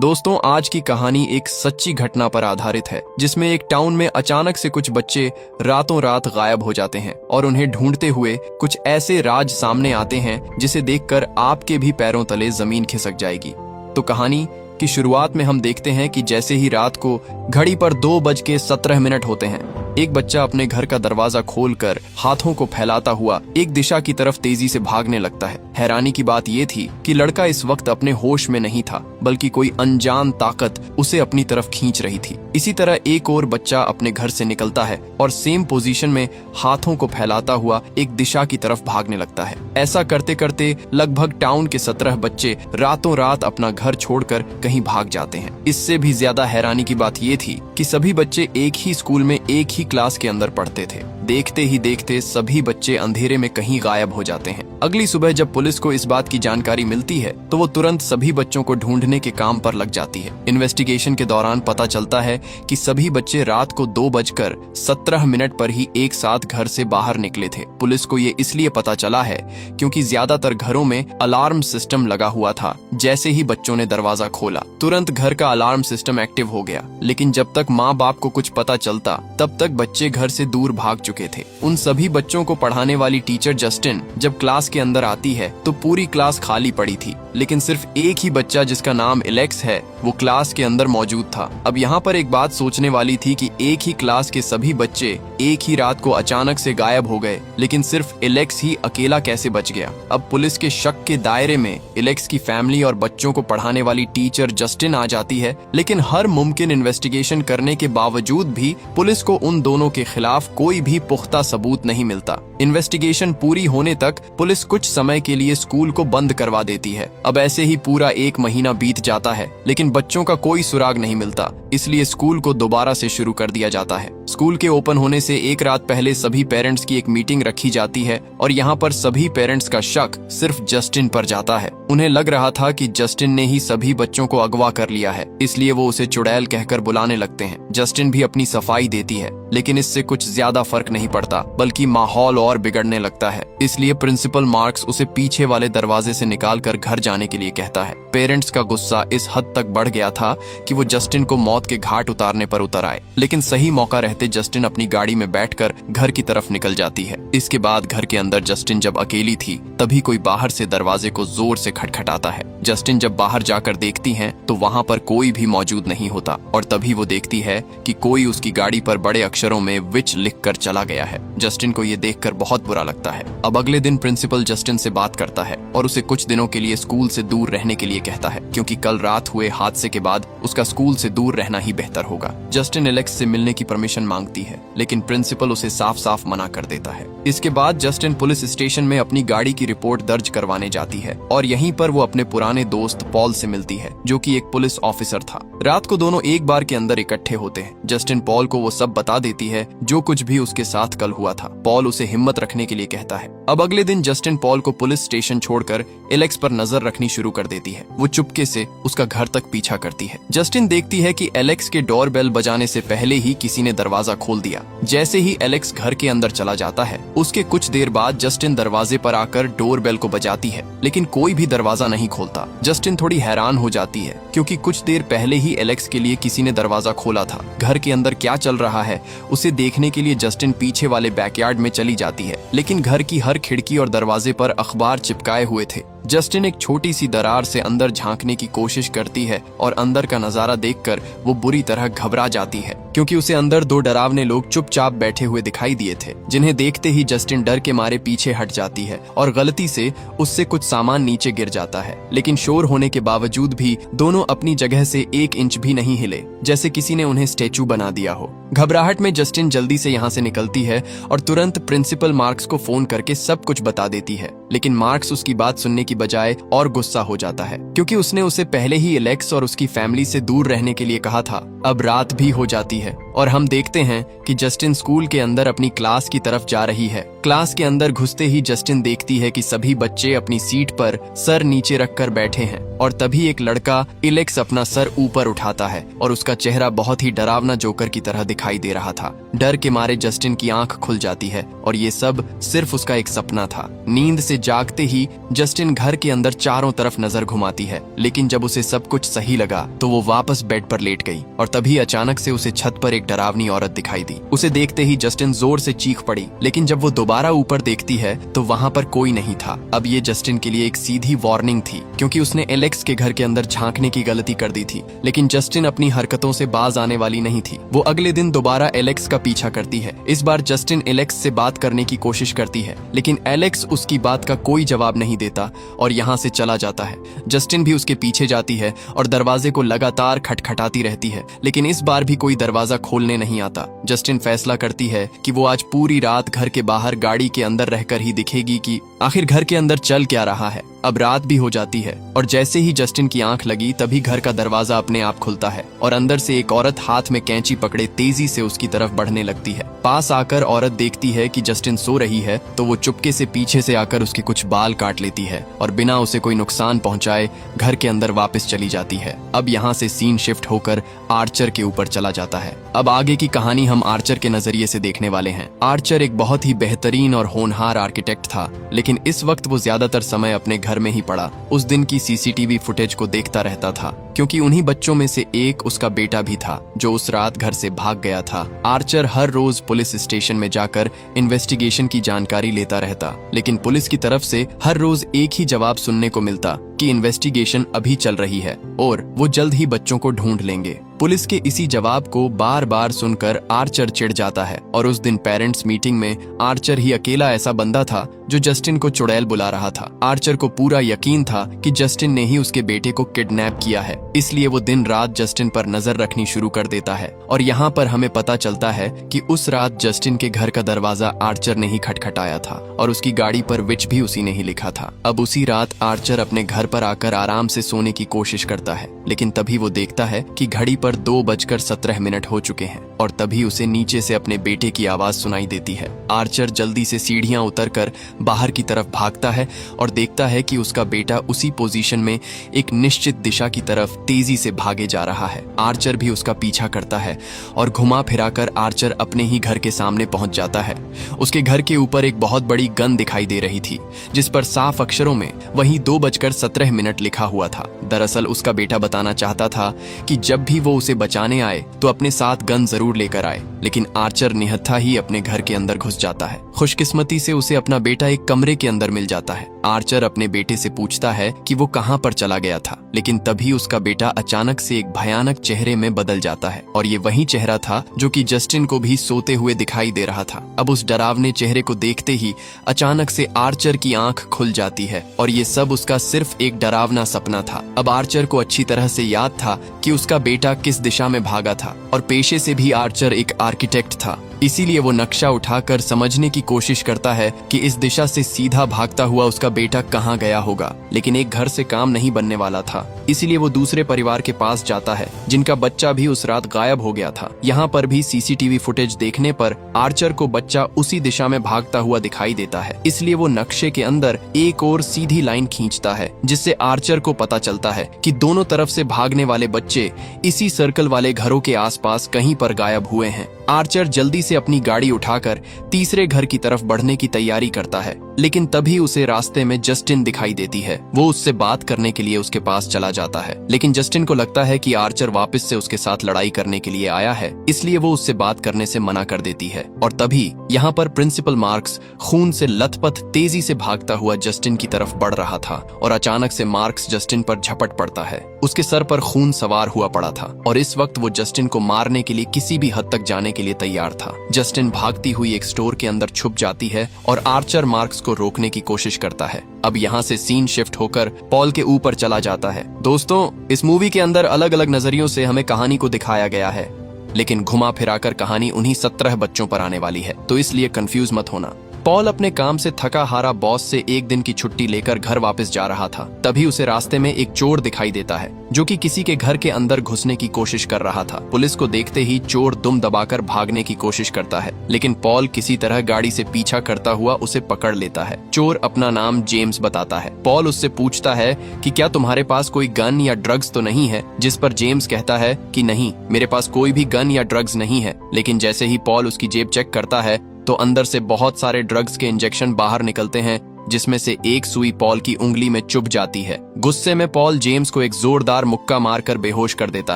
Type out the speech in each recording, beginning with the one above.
दोस्तों, आज की कहानी एक सच्ची घटना पर आधारित है, जिसमें एक टाउन में अचानक से कुछ बच्चे रातों रात गायब हो जाते हैं और उन्हें ढूंढते हुए कुछ ऐसे राज सामने आते हैं जिसे देखकर आपके भी पैरों तले जमीन खिसक जाएगी। तो कहानी की शुरुआत में हम देखते हैं कि जैसे ही रात को घड़ी पर 2:17 होते हैं, एक बच्चा अपने घर का दरवाजा खोलकर हाथों को फैलाता हुआ एक दिशा की तरफ तेजी से भागने लगता है। हैरानी की बात यह थी कि लड़का इस वक्त अपने होश में नहीं था, बल्कि कोई अनजान ताकत उसे अपनी तरफ खींच रही थी। इसी तरह एक और बच्चा अपने घर से निकलता है और सेम पोजीशन में हाथों को फैलाता हुआ एक दिशा की तरफ भागने लगता है। ऐसा करते करते लगभग टाउन के 17 बच्चे रातों रात अपना घर छोड़कर कहीं भाग जाते हैं। इससे भी ज्यादा हैरानी की बात यह थी कि सभी बच्चे एक ही स्कूल में एक ही क्लास के अंदर पढ़ते थे। देखते ही देखते सभी बच्चे अंधेरे में कहीं गायब हो जाते हैं। अगली सुबह जब पुलिस को इस बात की जानकारी मिलती है तो वो तुरंत सभी बच्चों को ढूंढने के काम पर लग जाती है। इन्वेस्टिगेशन के दौरान पता चलता है कि सभी बच्चे रात को 2:17 पर ही एक साथ घर से बाहर निकले थे। पुलिस को ये इसलिए पता चला है क्योंकि ज्यादातर घरों में अलार्म सिस्टम लगा हुआ था। जैसे ही बच्चों ने दरवाजा खोला, तुरंत घर का अलार्म सिस्टम एक्टिव हो गया। लेकिन जब तक माँ बाप को कुछ पता चलता, तब तक बच्चे घर से दूर भाग चुके थे। उन सभी बच्चों को पढ़ाने वाली टीचर जस्टिन जब क्लास के अंदर आती है तो पूरी क्लास खाली पड़ी थी, लेकिन सिर्फ एक ही बच्चा जिसका नाम एलेक्स है वो क्लास के अंदर मौजूद था। अब यहाँ पर एक बात सोचने वाली थी कि एक ही क्लास के सभी बच्चे एक ही रात को अचानक से गायब हो गए, लेकिन सिर्फ एलेक्स ही अकेला कैसे बच गया। अब पुलिस के शक के दायरे में एलेक्स की फैमिली और बच्चों को पढ़ाने वाली टीचर जस्टिन आ जाती है, लेकिन हर मुमकिन इन्वेस्टिगेशन करने के बावजूद भी पुलिस को उन दोनों के खिलाफ कोई भी पुख्ता सबूत नहीं मिलता। इन्वेस्टिगेशन पूरी होने तक पुलिस कुछ समय के लिए स्कूल को बंद करवा देती है। अब ऐसे ही पूरा 1 महीना बीत जाता है, लेकिन बच्चों का कोई सुराग नहीं मिलता, इसलिए स्कूल को दोबारा से शुरू कर दिया जाता है। स्कूल के ओपन होने से एक रात पहले सभी पेरेंट्स की एक मीटिंग रखी जाती है और यहाँ पर सभी पेरेंट्स का शक सिर्फ जस्टिन पर जाता है। उन्हें लग रहा था कि जस्टिन ने ही सभी बच्चों को अगवा कर लिया है, इसलिए वो उसे चुड़ैल कहकर बुलाने लगते हैं। जस्टिन भी अपनी सफाई देती है, लेकिन इससे कुछ ज्यादा फर्क नहीं पड़ता, बल्कि माहौल और बिगड़ने लगता है। इसलिए प्रिंसिपल मार्क्स उसे पीछे वाले दरवाजे से निकालकर घर जाने के लिए कहता है। पेरेंट्स का गुस्सा इस हद तक बढ़ गया था कि वो जस्टिन को मौत के घाट उतारने पर उतर आए, लेकिन सही मौका रहते जस्टिन अपनी गाड़ी में बैठकर घर की तरफ निकल जाती है। इसके बाद घर के अंदर जस्टिन जब अकेली थी, तभी कोई बाहर से दरवाजे को जोर से खटखटाता है। जस्टिन जब बाहर जाकर देखती हैं, तो वहाँ पर कोई भी मौजूद नहीं होता और तभी वो देखती है कि कोई उसकी गाड़ी पर बड़े अक्षरों में विच लिखकर चला गया है। जस्टिन को ये देखकर बहुत बुरा लगता है। अब अगले दिन प्रिंसिपल जस्टिन से बात करता है और उसे कुछ दिनों के लिए स्कूल से दूर रहने के लिए कहता है, क्योंकि कल रात हुए हादसे के बाद उसका स्कूल से दूर रहना ही बेहतर होगा। जस्टिन एलेक्स से मिलने की परमिशन मांगती है, लेकिन प्रिंसिपल उसे साफ साफ मना कर देता है। इसके बाद जस्टिन पुलिस स्टेशन में अपनी गाड़ी की रिपोर्ट दर्ज करवाने जाती है और यहीं पर वो अपने पुराने दोस्त पॉल से मिलती है, जो कि एक पुलिस ऑफिसर था। रात को दोनों एक बार के अंदर इकट्ठे होते हैं। जस्टिन पॉल को वो सब बता देती है जो कुछ भी उसके साथ कल हुआ था। पॉल उसे हिम्मत रखने के लिए कहता है। अब अगले दिन जस्टिन पॉल को पुलिस स्टेशन छोड़कर एलेक्स पर नजर रखनी शुरू कर देती है। वो चुपके से उसका घर तक पीछा करती है। जस्टिन देखती है कि एलेक्स के डोर बेल बजाने से पहले ही किसी ने दरवाजा खोल दिया। जैसे ही एलेक्स घर के अंदर चला जाता है, उसके कुछ देर बाद जस्टिन दरवाजे पर आकर डोर बेल को बजाती है, लेकिन कोई भी दरवाजा नहीं खोलता। जस्टिन थोड़ी हैरान हो जाती है, क्योंकि कुछ देर पहले ही एलेक्स के लिए किसी ने दरवाजा खोला था। घर के अंदर क्या चल रहा है उसे देखने के लिए जस्टिन पीछे वाले बैकयार्ड में चली जाती है, लेकिन घर की हर खिड़की और दरवाजे पर अखबार चिपकाए हुए थे। जस्टिन एक छोटी सी दरार से अंदर झांकने की कोशिश करती है और अंदर का नजारा देखकर वो बुरी तरह घबरा जाती है, क्योंकि उसे अंदर 2 डरावने लोग चुपचाप बैठे हुए दिखाई दिए थे, जिन्हें देखते ही जस्टिन डर के मारे पीछे हट जाती है और गलती से उससे कुछ सामान नीचे गिर जाता है। लेकिन शोर होने के बावजूद भी दोनों अपनी जगह से 1 इंच भी नहीं हिले, जैसे किसी ने उन्हें स्टैचू बना दिया हो। घबराहट में जस्टिन जल्दी से यहाँ से निकलती है और तुरंत प्रिंसिपल मार्क्स को फोन करके सब कुछ बता देती है, लेकिन मार्क्स उसकी बात सुनने की बजाय और गुस्सा हो जाता है, क्योंकि उसने उसे पहले ही एलेक्स और उसकी फैमिली से दूर रहने के लिए कहा था। अब रात भी हो जाती है और हम देखते हैं कि जस्टिन स्कूल के अंदर अपनी क्लास की तरफ जा रही है। क्लास के अंदर घुसते ही जस्टिन देखती है कि सभी बच्चे अपनी सीट पर सर नीचे रखकर बैठे हैं और तभी एक लड़का एलेक्स अपना सर ऊपर उठाता है और उसका चेहरा बहुत ही डरावना जोकर की तरह दिखाई दे रहा था। डर के मारे जस्टिन की आंख खुल जाती है और ये सब सिर्फ उसका एक सपना था। नींद से जागते ही जस्टिन घर के अंदर चारों तरफ नजर घुमाती है, लेकिन जब उसे सब कुछ सही लगा तो वो वापस बेड पर लेट गई और तभी अचानक से उसे छत पर एक डरावनी औरत दिखाई दी। उसे देखते ही जस्टिन जोर से चीख पड़ी, लेकिन जब वो दोबारा ऊपर देखती है तो वहाँ पर कोई नहीं था। अब ये जस्टिन के लिए एक सीधी वार्निंग थी, क्योंकि उसने एलेक्स के घर के अंदर झांकने की गलती कर दी थी। लेकिन जस्टिन अपनी हरकतों से बाज आने वाली नहीं थी। वो अगले दिन दोबारा एलेक्स का पीछा करती है। इस बार जस्टिन एलेक्स से बात करने की कोशिश करती है, लेकिन एलेक्स उसकी बात का कोई जवाब नहीं देता और यहाँ से चला जाता है। जस्टिन भी उसके पीछे जाती है और दरवाजे को लगातार खटखटाती रहती है, लेकिन इस बार भी कोई दरवाजा खोलने नहीं आता। जस्टिन फैसला करती है कि वो आज पूरी रात घर के बाहर गाड़ी के अंदर रहकर ही दिखेगी कि आखिर घर के अंदर चल क्या रहा है। अब रात भी हो जाती है और जैसे ही जस्टिन की आंख लगी तभी घर का दरवाजा अपने आप खुलता है और अंदर से एक औरत हाथ में कैंची पकड़े तेजी से उसकी तरफ बढ़ने लगती है। पास आकर औरत देखती है कि जस्टिन सो रही है तो वो चुपके से पीछे से आकर उसके कुछ बाल काट लेती है और बिना उसे कोई नुकसान पहुंचाए घर के अंदर वापस चली जाती है। अब यहाँ से सीन शिफ्ट होकर आर्चर के ऊपर चला जाता है। अब आगे की कहानी हम आर्चर के नजरिए से देखने वाले हैं। आर्चर एक बहुत ही बेहतरीन और होनहार आर्किटेक्ट था, लेकिन इस वक्त वो ज्यादातर समय अपने घर में ही पड़ा उस दिन की सीसीटीवी फुटेज को देखता रहता था, क्योंकि उन्हीं बच्चों में से एक उसका बेटा भी था जो उस रात घर से भाग गया था। आर्चर हर रोज पुलिस स्टेशन में जाकर इन्वेस्टिगेशन की जानकारी लेता रहता, लेकिन पुलिस की तरफ से हर रोज एक ही जवाब सुनने को मिलता कि इन्वेस्टिगेशन अभी चल रही है और वो जल्द ही बच्चों को ढूंढ लेंगे। पुलिस के इसी जवाब को बार बार सुनकर आर्चर चिढ़ जाता है और उस दिन पेरेंट्स मीटिंग में आर्चर ही अकेला ऐसा बंदा था जो जस्टिन को चुड़ैल बुला रहा था। आर्चर को पूरा यकीन था कि जस्टिन ने ही उसके बेटे को किडनैप किया है, इसलिए वो दिन रात जस्टिन पर नजर रखनी शुरू कर देता है। और यहाँ पर हमें पता चलता है कि उस रात जस्टिन के घर का दरवाजा आर्चर ने ही खटखटाया था और उसकी गाड़ी पर विच भी उसी ने ही लिखा था। अब उसी रात आर्चर अपने घर पर आकर आराम से सोने की कोशिश करता है, लेकिन तभी वो देखता है कि घड़ी पर 2:17 हो चुके हैं और तभी उसे नीचे से अपने बेटे की आवाज सुनाई देती है। आर्चर जल्दी से सीढ़ियां उतरकर बाहर की तरफ भागता है और देखता है कि उसका बेटा उसी पोजीशन में एक निश्चित दिशा की तरफ तेजी से भागे जा रहा है। आर्चर भी उसका पीछा करता है और घुमा फिराकर आर्चर अपने ही घर के सामने पहुंच जाता है। उसके घर के ऊपर एक बहुत बड़ी गन दिखाई दे रही थी, जिस पर साफ अक्षरों में वही 2:17 लिखा हुआ था। दरअसल उसका बेटा बताना चाहता था कि जब भी वो उसे बचाने आए तो अपने साथ गन जरूर लेकर आए, लेकिन आर्चर निहत्था ही अपने घर के अंदर घुस जाता है। खुशकिस्मती से उसे अपना बेटा एक कमरे के अंदर मिल जाता है। आर्चर अपने बेटे से पूछता है कि वो कहां पर चला गया था, लेकिन तभी उसका बेटा अचानक से एक भयानक चेहरे में बदल जाता है और ये वही चेहरा था जो कि जस्टिन को भी सोते हुए दिखाई दे रहा था। अब उस डरावने चेहरे को देखते ही अचानक से आर्चर की आंख खुल जाती है और ये सब उसका सिर्फ एक डरावना सपना था। अब आर्चर को अच्छी तरह से याद था कि उसका बेटा किस दिशा में भागा था और पेशे से भी आर्चर एक आर्किटेक्ट था, इसीलिए वो नक्शा उठाकर समझने की कोशिश करता है कि इस दिशा से सीधा भागता हुआ उसका बेटा कहाँ गया होगा। लेकिन एक घर से काम नहीं बनने वाला था, इसीलिए वो दूसरे परिवार के पास जाता है जिनका बच्चा भी उस रात गायब हो गया था। यहाँ पर भी सीसीटीवी फुटेज देखने पर आर्चर को बच्चा उसी दिशा में भागता हुआ दिखाई देता है, इसलिए वो नक्शे के अंदर एक और सीधी लाइन खींचता है, जिससे आर्चर को पता चलता है कि दोनों तरफ से भागने वाले बच्चे इसी सर्कल वाले घरों के आसपास कहीं पर गायब हुए हैं। आर्चर जल्दी से अपनी गाड़ी उठाकर तीसरे घर की तरफ बढ़ने की तैयारी करता है, लेकिन तभी उसे रास्ते में जस्टिन दिखाई देती है। वो उससे बात करने के लिए उसके पास चला जाता है, लेकिन जस्टिन को लगता है कि आर्चर वापस से उसके साथ लड़ाई करने के लिए आया है, इसलिए वो उससे बात करने से मना कर देती है। और तभी यहाँ पर प्रिंसिपल मार्क्स खून से लथपथ तेजी से भागता हुआ जस्टिन की तरफ बढ़ रहा था और अचानक से मार्क्स जस्टिन पर झपट पड़ता है। उसके सर पर खून सवार हुआ पड़ा था और इस वक्त वो जस्टिन को मारने के लिए किसी भी हद तक जाने के लिए तैयार था। जस्टिन भागती हुई एक स्टोर के अंदर छुप जाती है और आर्चर मार्क्स को रोकने की कोशिश करता है। अब यहाँ से सीन शिफ्ट होकर पॉल के ऊपर चला जाता है। दोस्तों, इस मूवी के अंदर अलग अलग नजरियों से हमें कहानी को दिखाया गया है, लेकिन घुमा फिराकर कहानी उन्हीं 17 बच्चों पर आने वाली है, तो इसलिए कंफ्यूज मत होना। पॉल अपने काम से थका हारा बॉस से एक दिन की छुट्टी लेकर घर वापस जा रहा था। तभी उसे रास्ते में एक चोर दिखाई देता है जो कि किसी के घर के अंदर घुसने की कोशिश कर रहा था। पुलिस को देखते ही चोर दुम दबाकर भागने की कोशिश करता है, लेकिन पॉल किसी तरह गाड़ी से पीछा करता हुआ उसे पकड़ लेता है। चोर अपना नाम जेम्स बताता है। पॉल उससे पूछता है कि क्या तुम्हारे पास कोई गन या ड्रग्स तो नहीं है, जिस पर जेम्स कहता है कि नहीं, मेरे पास कोई भी गन या ड्रग्स नहीं है। लेकिन जैसे ही पॉल उसकी जेब चेक करता है तो अंदर से बहुत सारे ड्रग्स के इंजेक्शन बाहर निकलते हैं, जिसमें से एक सुई पॉल की उंगली में चुभ जाती है। गुस्से में पॉल जेम्स को एक जोरदार मुक्का मारकर बेहोश कर देता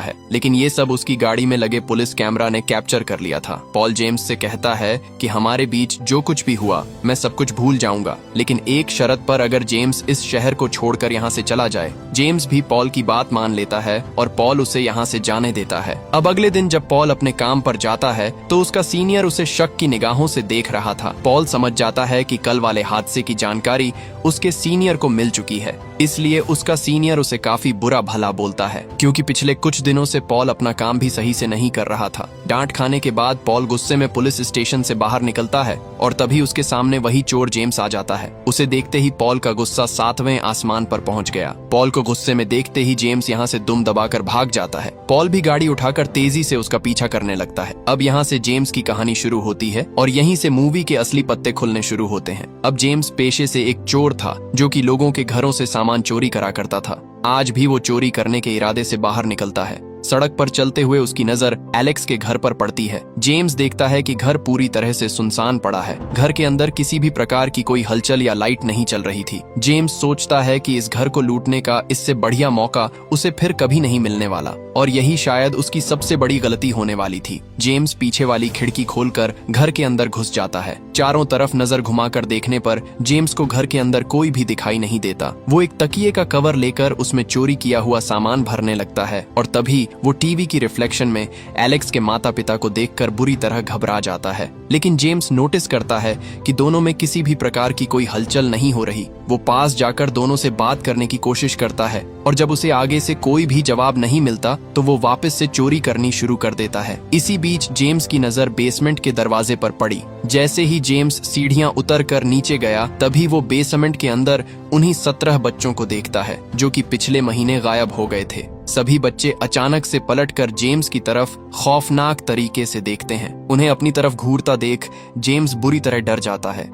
है, लेकिन ये सब उसकी गाड़ी में लगे पुलिस कैमरा ने कैप्चर कर लिया था। पॉल जेम्स से कहता है कि हमारे बीच जो कुछ भी हुआ मैं सब कुछ भूल जाऊंगा, लेकिन एक शर्त पर, अगर जेम्स इस शहर को छोड़कर यहाँ से चला जाए। जेम्स भी पॉल की बात मान लेता है और पॉल उसे यहाँ से जाने देता है। अब अगले दिन जब पॉल अपने काम पर जाता है तो उसका सीनियर उसे शक की निगाहों से देख रहा था। पॉल समझ जाता है कि कल वाले हादसे की जानकारी उसके सीनियर को मिल चुकी है, इसलिए उसका सीनियर उसे काफी बुरा भला बोलता है, क्योंकि पिछले कुछ दिनों से पॉल अपना काम भी सही से नहीं कर रहा था। डांट खाने के बाद पॉल गुस्से में पुलिस स्टेशन से बाहर निकलता है और तभी उसके सामने वही चोर जेम्स आ जाता है। उसे देखते ही पॉल का गुस्सा 7वें आसमान पर पहुंच गया। पॉल को गुस्से में देखते ही जेम्स यहाँ से दुम दबाकर भाग जाता है। पॉल भी गाड़ी उठाकर तेजी से उसका पीछा करने लगता है। अब यहाँ से जेम्स की कहानी शुरू होती है और यहीं से मूवी के असली पत्ते खुलने शुरू होते हैं। अब जेम्स पेशे से एक चोर था जो कि लोगों के घरों से सामान चोरी करा करता था। आज भी वो चोरी करने के इरादे से बाहर निकलता है। सड़क पर चलते हुए उसकी नजर एलेक्स के घर पर पड़ती है। जेम्स देखता है कि घर पूरी तरह से सुनसान पड़ा है। घर के अंदर किसी भी प्रकार की कोई हलचल या लाइट नहीं चल रही थी। जेम्स सोचता है कि इस घर को लूटने का इससे बढ़िया मौका उसे फिर कभी नहीं मिलने वाला, और यही शायद उसकी सबसे बड़ी गलती होने वाली थी। जेम्स पीछे वाली खिड़की खोलकर घर के अंदर घुस जाता है। चारों तरफ नजर घुमाकर देखने पर जेम्स को घर के अंदर कोई भी दिखाई नहीं देता। वो एक तकिए का कवर लेकर उसमें चोरी किया हुआ सामान भरने लगता है और तभी वो टीवी की रिफ्लेक्शन में एलेक्स के माता पिता को देखकर बुरी तरह घबरा जाता है। लेकिन जेम्स नोटिस करता है कि दोनों में किसी भी प्रकार की कोई हलचल नहीं हो रही। वो पास जाकर दोनों से बात करने की कोशिश करता है और जब उसे आगे से कोई भी जवाब नहीं मिलता तो वो वापस से चोरी करनी शुरू कर देता है। इसी बीच जेम्स की नजर बेसमेंट के दरवाजे पर पड़ी। जैसे ही जेम्स सीढ़ियां उतर कर नीचे गया तभी वो बेसमेंट के अंदर उन्हीं 17 बच्चों को देखता है जो कि पिछले महीने गायब हो गए थे। सभी बच्चे अचानक से पलटकर जेम्स की तरफ खौफनाक तरीके से देखते हैं। उन्हें अपनी तरफ घूरता देख जेम्स बुरी तरह डर जाता है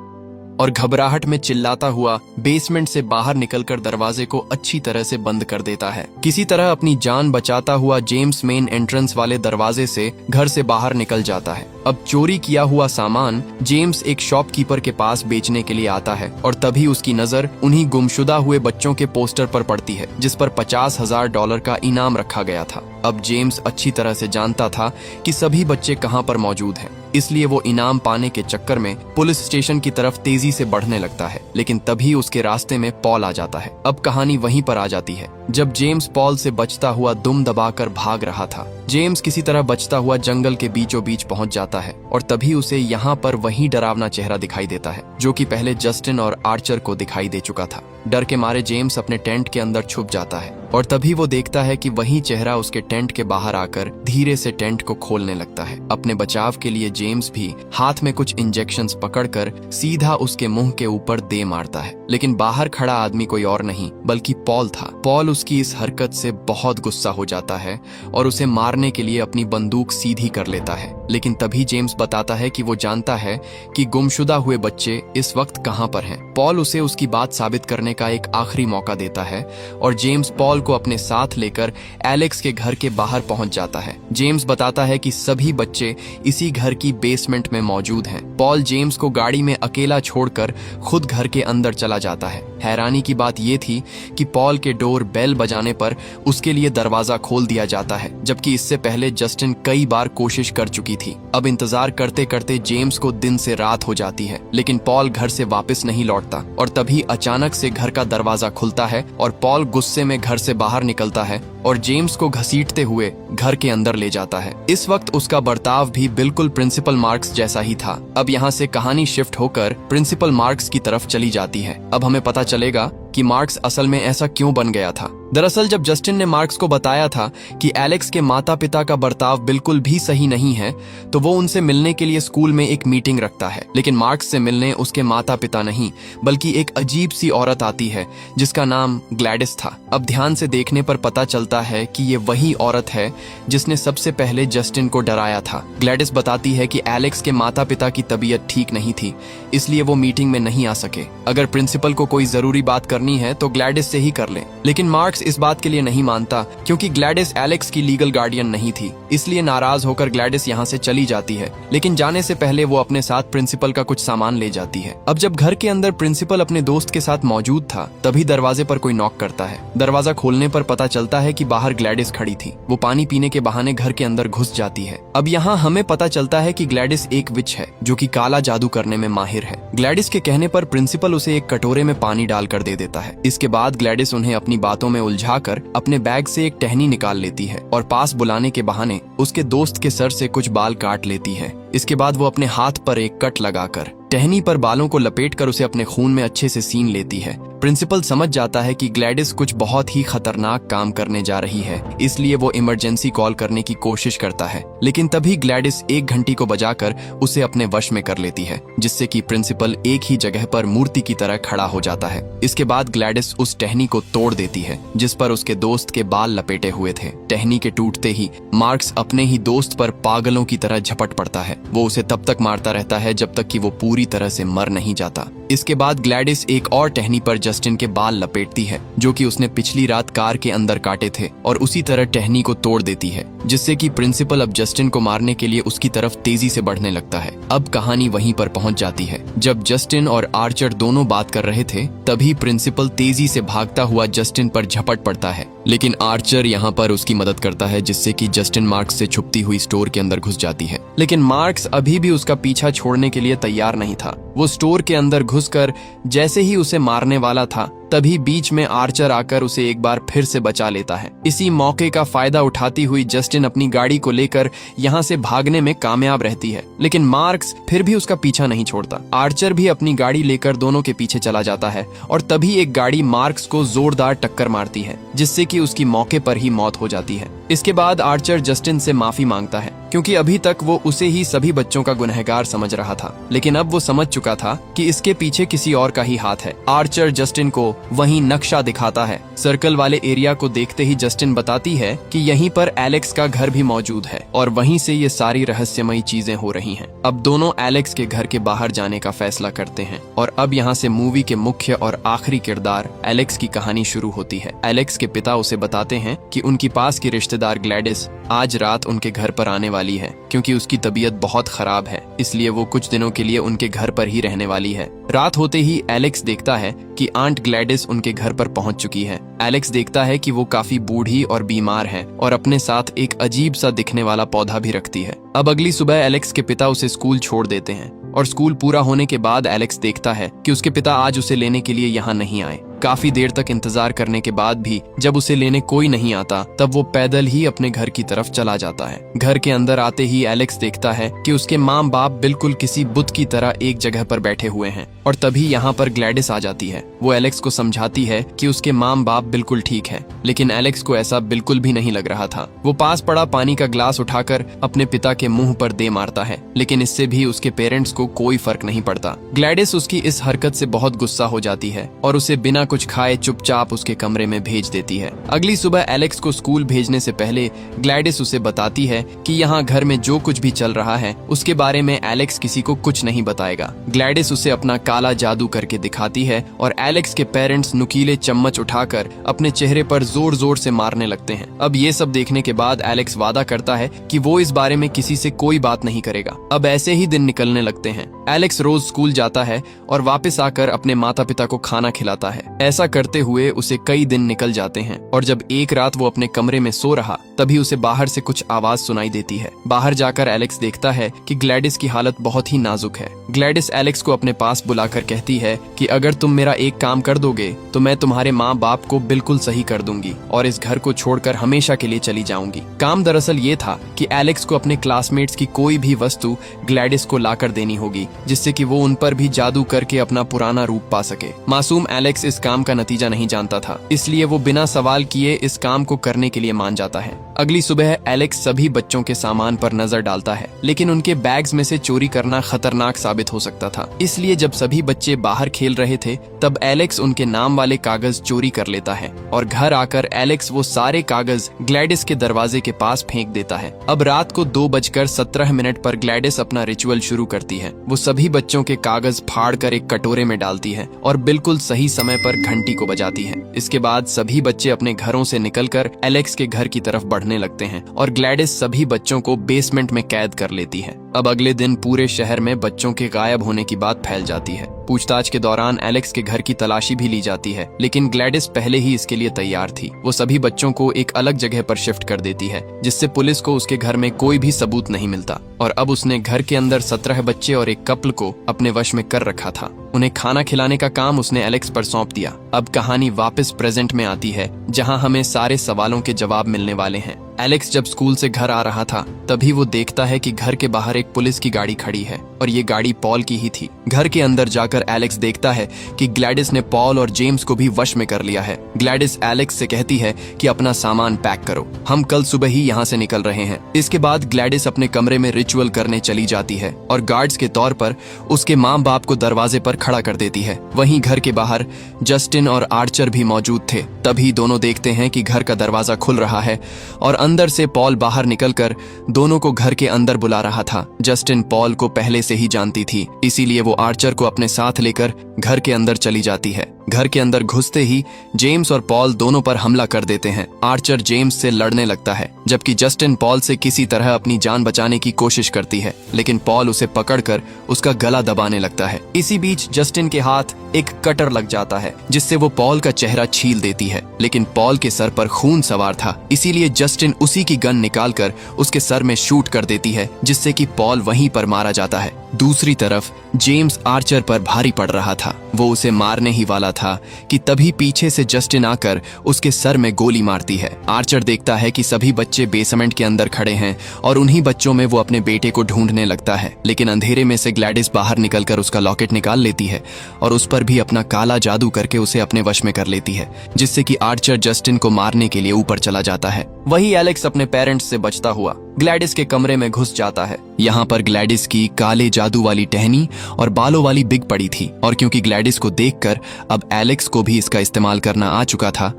और घबराहट में चिल्लाता हुआ बेसमेंट से बाहर निकलकर दरवाजे को अच्छी तरह से बंद कर देता है। किसी तरह अपनी जान बचाता हुआ जेम्स मेन एंट्रेंस वाले दरवाजे से घर से बाहर निकल जाता है। अब चोरी किया हुआ सामान जेम्स एक शॉपकीपर के पास बेचने के लिए आता है और तभी उसकी नजर उन्हीं गुमशुदा हुए बच्चों के पोस्टर पर पड़ती है जिस पर $50,000 का इनाम रखा गया था। अब जेम्स अच्छी तरह से जानता था कि सभी बच्चे कहां पर मौजूद हैं, इसलिए वो इनाम पाने के चक्कर में पुलिस स्टेशन की तरफ तेजी से बढ़ने लगता है। लेकिन तभी उसके रास्ते में पॉल आ जाता है। अब कहानी वहीं पर आ जाती है जब जेम्स पॉल से बचता हुआ दुम दबाकर भाग रहा था। जेम्स किसी तरह बचता हुआ जंगल के बीचों बीच पहुंच जाता है और तभी उसे यहाँ पर वही डरावना चेहरा दिखाई देता है जो कि पहले जस्टिन और आर्चर को दिखाई दे चुका था। डर के मारे जेम्स अपने टेंट के अंदर छुप जाता है और तभी वो देखता है कि वही चेहरा उसके टेंट के बाहर आकर धीरे से टेंट को खोलने लगता है। अपने बचाव के लिए जेम्स भी हाथ में कुछ इंजेक्शंस पकड़कर सीधा उसके मुंह के ऊपर दे मारता है, लेकिन बाहर खड़ा आदमी कोई और नहीं बल्कि पॉल था। पॉल उसकी इस हरकत से बहुत गुस्सा हो जाता है और उसे मारने के लिए अपनी बंदूक सीधी कर लेता है। लेकिन तभी जेम्स बताता है कि वो जानता है कि गुमशुदा हुए बच्चे इस वक्त कहां पर हैं। पॉल उसे उसकी बात साबित करने का एक आखिरी मौका देता है और जेम्स पॉल को अपने साथ लेकर एलेक्स के घर के बाहर पहुंच जाता है। जेम्स बताता है कि सभी बच्चे इसी घर की बेसमेंट में मौजूद हैं। पॉल जेम्स को गाड़ी में अकेला छोड़कर खुद घर के अंदर चला जाता है। हैरानी की बात यह थी कि पॉल के डोर बेल बजाने पर उसके लिए दरवाजा खोल दिया जाता है, जबकि इससे पहले जस्टिन कई बार कोशिश कर चुकी थी। अब इंतजार करते करते जेम्स को दिन से रात हो जाती है, लेकिन पॉल घर से वापस नहीं लौटता और तभी अचानक से घर का दरवाजा खुलता है और पॉल गुस्से में घर से बाहर निकलता है और जेम्स को घसीटते हुए घर के अंदर ले जाता है। इस वक्त उसका बर्ताव भी बिल्कुल प्रिंसिपल मार्क्स जैसा ही था। अब यहाँ से कहानी शिफ्ट होकर प्रिंसिपल मार्क्स की तरफ चली जाती है। अब हमें पता चलेगा कि मार्क्स असल में ऐसा क्यों बन गया था। दरअसल जब जस्टिन ने मार्क्स को बताया था कि एलेक्स के माता पिता का बर्ताव बिल्कुल भी सही नहीं है, तो वो उनसे मिलने के लिए स्कूल में एक मीटिंग रखता है। लेकिन मार्क्स से मिलने उसके माता पिता नहीं बल्कि एक अजीब सी औरत आती है जिसका नाम ग्लैडिस था। अब ध्यान से देखने पर पता चलता है कि ये वही औरत है जिसने सबसे पहले जस्टिन को डराया था। ग्लैडिस बताती है कि एलेक्स के माता पिता की तबीयत ठीक नहीं थी, इसलिए वो मीटिंग में नहीं आ सके। अगर प्रिंसिपल को कोई जरूरी बात करनी है तो ग्लैडिस से ही कर ले। लेकिन मार्क्स इस बात के लिए नहीं मानता क्योंकि ग्लैडिस एलेक्स की लीगल गार्डियन नहीं थी। इसलिए नाराज होकर ग्लैडिस यहाँ से चली जाती है, लेकिन जाने से पहले वो अपने साथ प्रिंसिपल का कुछ सामान ले जाती है। अब जब घर के अंदर प्रिंसिपल अपने दोस्त के साथ मौजूद था, तभी दरवाजे पर कोई नॉक करता है। दरवाजा खोलने पर पता चलता है कि बाहर ग्लैडिस खड़ी थी। वो पानी पीने के बहाने घर के अंदर घुस जाती है। अब यहाँ हमें पता चलता है कि ग्लैडिस एक विच है जो कि काला जादू करने में माहिर है। ग्लैडिस के कहने पर प्रिंसिपल उसे एक कटोरे में पानी डालकर दे देता है। इसके बाद ग्लैडिस उन्हें अपनी बातों में उलझाकर अपने बैग से एक टहनी निकाल लेती है और पास बुलाने के बहाने उसके दोस्त के सर से कुछ बाल काट लेती है। इसके बाद वो अपने हाथ पर एक कट लगाकर टहनी पर बालों को लपेटकर उसे अपने खून में अच्छे से सीन लेती है। प्रिंसिपल समझ जाता है कि ग्लैडिस कुछ बहुत ही खतरनाक काम करने जा रही है, इसलिए वो इमरजेंसी कॉल करने की कोशिश करता है। लेकिन तभी ग्लैडिस एक घंटी को बजाकर उसे अपने वश में कर लेती है, जिससे कि प्रिंसिपल एक ही जगह पर मूर्ति की तरह खड़ा हो जाता है। इसके बाद ग्लैडिस उस टहनी को तोड़ देती है जिस पर उसके दोस्त के बाल लपेटे हुए थे। टहनी के टूटते ही मार्क्स अपने ही दोस्त पर पागलों की तरह झपट पड़ता है। वो उसे तब तक मारता रहता है जब तक कि वो पूरी तरह से मर नहीं जाता। इसके बाद ग्लैडिस एक और टहनी पर जस्टिन के बाल लपेटती है जो कि उसने पिछली रात कार के अंदर काटे थे, और उसी तरह टहनी को तोड़ देती है, जिससे कि प्रिंसिपल अब जस्टिन को मारने के लिए उसकी तरफ तेजी से बढ़ने लगता है। अब कहानी वहीं पर पहुंच जाती है। जब जस्टिन और आर्चर दोनों बात कर रहे थे, तभी प्रिंसिपल तेजी से भागता हुआ जस्टिन पर झपट पड़ता है। लेकिन आर्चर यहाँ पर उसकी मदद करता है, जिससे कि जस्टिन मार्क्स से छुपती हुई स्टोर के अंदर घुस जाती है। लेकिन मार्क्स अभी भी उसका पीछा छोड़ने के लिए तैयार नहीं था। वो स्टोर के अंदर घुसकर जैसे ही उसे मारने वाला था, तभी बीच में आर्चर आकर उसे एक बार फिर से बचा लेता है। इसी मौके का फायदा उठाती हुई जस्टिन अपनी गाड़ी को लेकर यहाँ से भागने में कामयाब रहती है, लेकिन मार्क्स फिर भी उसका पीछा नहीं छोड़ता। आर्चर भी अपनी गाड़ी लेकर दोनों के पीछे चला जाता है और तभी एक गाड़ी मार्क्स को जोरदार टक्कर मारती है, जिससे कि उसकी मौके पर ही मौत हो जाती है। इसके बाद आर्चर जस्टिन से माफी मांगता है, क्योंकि अभी तक वो उसे ही सभी बच्चों का गुनहगार समझ रहा था, लेकिन अब वो समझ चुका था कि इसके पीछे किसी और का ही हाथ है। आर्चर जस्टिन को वहीं नक्शा दिखाता है। सर्कल वाले एरिया को देखते ही जस्टिन बताती है कि यहीं पर एलेक्स का घर भी मौजूद है और वहीं से ये सारी रहस्यमयी चीजें हो रही हैं। अब दोनों एलेक्स के घर के बाहर जाने का फैसला करते हैं और अब यहाँ से मूवी के मुख्य और आखिरी किरदार एलेक्स की कहानी शुरू होती है। एलेक्स के पिता उसे बताते हैं कि उनकी पास की रिश्तेदार ग्लैडिस आज रात उनके घर पर आने वाली है, क्योंकि उसकी तबीयत बहुत खराब है, इसलिए वो कुछ दिनों के लिए उनके घर पर ही रहने वाली है। रात होते ही एलेक्स देखता है कि आंट ग्लैडिस उनके घर पर पहुंच चुकी है। एलेक्स देखता है कि वो काफी बूढ़ी और बीमार है और अपने साथ एक अजीब सा दिखने वाला पौधा भी रखती है। अब अगली सुबह एलेक्स के पिता उसे स्कूल छोड़ देते हैं और स्कूल पूरा होने के बाद एलेक्स देखता है कि उसके पिता आज उसे लेने के लिए यहाँ नहीं आए। काफी देर तक इंतजार करने के बाद भी जब उसे लेने कोई नहीं आता, तब वो पैदल ही अपने घर की तरफ चला जाता है। घर के अंदर आते ही एलेक्स देखता है कि उसके माँ बाप बिल्कुल किसी बुत की तरह एक जगह पर बैठे हुए हैं और तभी यहाँ पर ग्लैडिस आ जाती है। वो एलेक्स को समझाती है कि उसके माँ बाप बिल्कुल ठीक है, लेकिन एलेक्स को ऐसा बिल्कुल भी नहीं लग रहा था। वो पास पड़ा पानी का ग्लास उठाकर अपने पिता के मुंह पर दे मारता है, लेकिन इससे भी उसके पेरेंट्स को कोई फर्क नहीं पड़ता। ग्लैडिस उसकी इस हरकत से बहुत गुस्सा हो जाती है और उसे बिना कुछ खाए चुपचाप उसके कमरे में भेज देती है। अगली सुबह एलेक्स को स्कूल भेजने से पहले ग्लैडिस उसे बताती है कि यहाँ घर में जो कुछ भी चल रहा है उसके बारे में एलेक्स किसी को कुछ नहीं बताएगा। ग्लैडिस उसे अपना काला जादू करके दिखाती है और एलेक्स के पेरेंट्स नुकीले चम्मच उठाकर अपने चेहरे पर जोर जोर से मारने लगते हैं। अब ये सब देखने के बाद एलेक्स वादा करता है कि वो इस बारे में किसी से कोई बात नहीं करेगा। अब ऐसे ही दिन निकलने लगते हैं। एलेक्स रोज स्कूल जाता है और वापस आकर अपने माता पिता को खाना खिलाता है। ऐसा करते हुए उसे कई दिन निकल जाते हैं और जब एक रात वो अपने कमरे में सो रहा तभी उसे बाहर से कुछ आवाज सुनाई देती है। बाहर जाकर एलेक्स देखता है कि ग्लैडिस की हालत बहुत ही नाजुक है। ग्लैडिस एलेक्स को अपने पास बुलाकर कहती है कि अगर तुम मेरा एक काम कर दोगे तो मैं तुम्हारे माँ बाप को बिल्कुल सही कर दूंगी और इस घर को छोड़कर हमेशा के लिए चली जाऊंगी। काम दरअसल ये था कि एलेक्स को अपने क्लासमेट्स की कोई भी वस्तु ग्लैडिस को लाकर देनी होगी जिससे कि वो उन पर भी जादू करके अपना पुराना रूप पा सके। मासूम एलेक्स इस काम का नतीजा नहीं जानता था, इसलिए वो बिना सवाल किए इस काम को करने के लिए मान जाता है। अगली सुबह एलेक्स सभी बच्चों के सामान पर नजर डालता है, लेकिन उनके बैग्स में से चोरी करना खतरनाक साबित हो सकता था। इसलिए जब सभी बच्चे बाहर खेल रहे थे तब एलेक्स उनके नाम वाले कागज चोरी कर लेता है और घर आकर एलेक्स वो सारे कागज ग्लैडिस के दरवाजे के पास फेंक देता है। अब रात को 2:17 पर ग्लैडिस अपना रिचुअल शुरू करती है। वो सभी बच्चों के कागज फाड़ कर एक कटोरे में डालती है और बिल्कुल सही समय पर घंटी को बजाती है। इसके बाद सभी बच्चे अपने घरों से निकलकर एलेक्स के घर की तरफ बढ़ने लगते हैं और ग्लैडिस सभी बच्चों को बेसमेंट में कैद कर लेती है। अब अगले दिन पूरे शहर में बच्चों के गायब होने की बात फैल जाती है। पूछताछ के दौरान एलेक्स के घर की तलाशी भी ली जाती है, लेकिन ग्लैडिस पहले ही इसके लिए तैयार थी। वो सभी बच्चों को एक अलग जगह पर शिफ्ट कर देती है जिससे पुलिस को उसके घर में कोई भी सबूत नहीं मिलता और अब उसने घर के अंदर 17 बच्चे और एक कपल को अपने वश में कर रखा था। उन्हें खाना खिलाने का काम उसने एलेक्स पर सौंप दिया। अब कहानी वापस प्रेजेंट में आती है जहां हमें सारे सवालों के जवाब मिलने वाले हैं। एलेक्स जब स्कूल से घर आ रहा था तभी वो देखता है कि घर के बाहर एक पुलिस की गाड़ी खड़ी है और ये गाड़ी पॉल की ही थी। घर के अंदर जाकर एलेक्स देखता है कि ग्लैडिस ने पॉल और जेम्स को भी वश में कर लिया है। ग्लैडिस एलेक्स से कहती है कि अपना सामान पैक करो, हम कल सुबह ही यहाँ से निकल रहे हैं। इसके बाद ग्लैडिस अपने कमरे में रिचुअल करने चली जाती है और गार्ड्स के तौर पर उसके माँ बाप को दरवाजे पर खड़ा कर देती है। वहीं घर के बाहर जस्टिन और आर्चर भी मौजूद थे। तभी दोनों देखते हैं कि घर का दरवाजा खुल रहा है और अंदर से पॉल बाहर निकलकर दोनों को घर के अंदर बुला रहा था। जस्टिन पॉल को पहले से ही जानती थी, इसीलिए वो आर्चर को अपने साथ लेकर घर के अंदर चली जाती है। घर के अंदर घुसते ही जेम्स और पॉल दोनों पर हमला कर देते हैं। आर्चर जेम्स से लड़ने लगता है जबकि जस्टिन पॉल से किसी तरह अपनी जान बचाने की कोशिश करती है, लेकिन पॉल उसे पकड़कर उसका गला दबाने लगता है। इसी बीच जस्टिन के हाथ एक कटर लग जाता है जिससे वो पॉल का चेहरा छील देती है, लेकिन पॉल के सर पर खून सवार था, इसीलिए जस्टिन उसी की गन निकालकर उसके सर में शूट कर देती है जिससे कि पॉल वहीं पर मारा जाता है। दूसरी तरफ जेम्स आर्चर पर भारी पड़ रहा था। वो उसे मारने ही वाला था कि तभी पीछे से जस्टिन आकर उसके सर में गोली मारती है। आर्चर देखता है कि सभी बच्चे बेसमेंट के अंदर खड़े हैं और उन्हीं बच्चों में वो अपने बेटे को ढूंढने लगता है, लेकिन अंधेरे में से ग्लैडिस बाहर निकलकर उसका लॉकेट निकाल लेती है और उस पर भी अपना काला जादू करके उसे अपने वश में कर लेती है, जिससे कि आर्चर जस्टिन को मारने के लिए ऊपर चला जाता है। वही एलेक्स अपने पेरेंट्स से बचता हुआ ग्लैडिस के कमरे में घुस जाता है। यहाँ पर ग्लैडिस की काले जादू वाली टहनी और बालों वाली बिग पड़ी थी और क्योंकि ग्लैडिस को देखकर अब एलेक्स को भी इसका इस्तेमाल करना आ चुका था,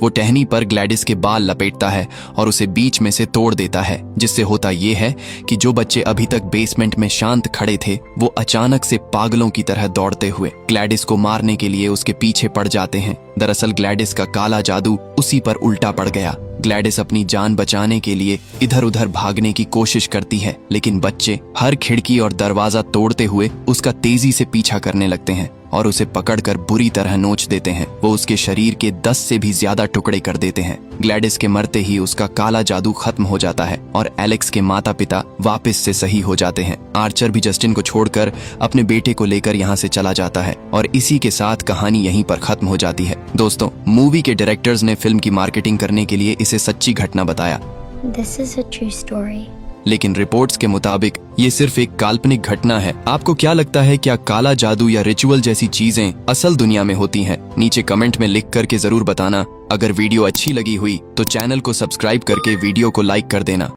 वो टहनी पर ग्लैडिस के बाल लपेटता है और उसे बीच में से तोड़ देता है, जिससे होता ये है कि जो बच्चे अभी तक बेसमेंट में शांत खड़े थे वो अचानक से पागलों की तरह दौड़ते हुए ग्लैडिस को मारने के लिए उसके पीछे पड़ जाते हैं। दरअसल ग्लैडिस का काला जादू उसी पर उल्टा पड़ गया। ग्लैडिस अपनी जान बचाने के लिए इधर उधर भागने की कोशिश करती है, लेकिन बच्चे हर खिड़की और दरवाजा तोड़ते हुए उसका तेजी से पीछा करने लगते हैं और उसे पकड़कर बुरी तरह नोच देते हैं। वो उसके शरीर के 10 से भी ज्यादा टुकड़े कर देते हैं। ग्लैडिस के मरते ही उसका काला जादू खत्म हो जाता है और एलेक्स के माता पिता वापस से सही हो जाते हैं। आर्चर भी जस्टिन को छोड़कर अपने बेटे को लेकर यहाँ से चला जाता है और इसी के साथ कहानी यहीं पर खत्म हो जाती है। दोस्तों, मूवी के डायरेक्टर्स ने फिल्म की मार्केटिंग करने के लिए इसे सच्ची घटना बताया। This is a true story. लेकिन रिपोर्ट्स के मुताबिक ये सिर्फ एक काल्पनिक घटना है। आपको क्या लगता है, क्या काला जादू या रिचुअल जैसी चीजें असल दुनिया में होती हैं? नीचे कमेंट में लिख करके जरूर बताना। अगर वीडियो अच्छी लगी हुई तो चैनल को सब्सक्राइब करके वीडियो को लाइक कर देना।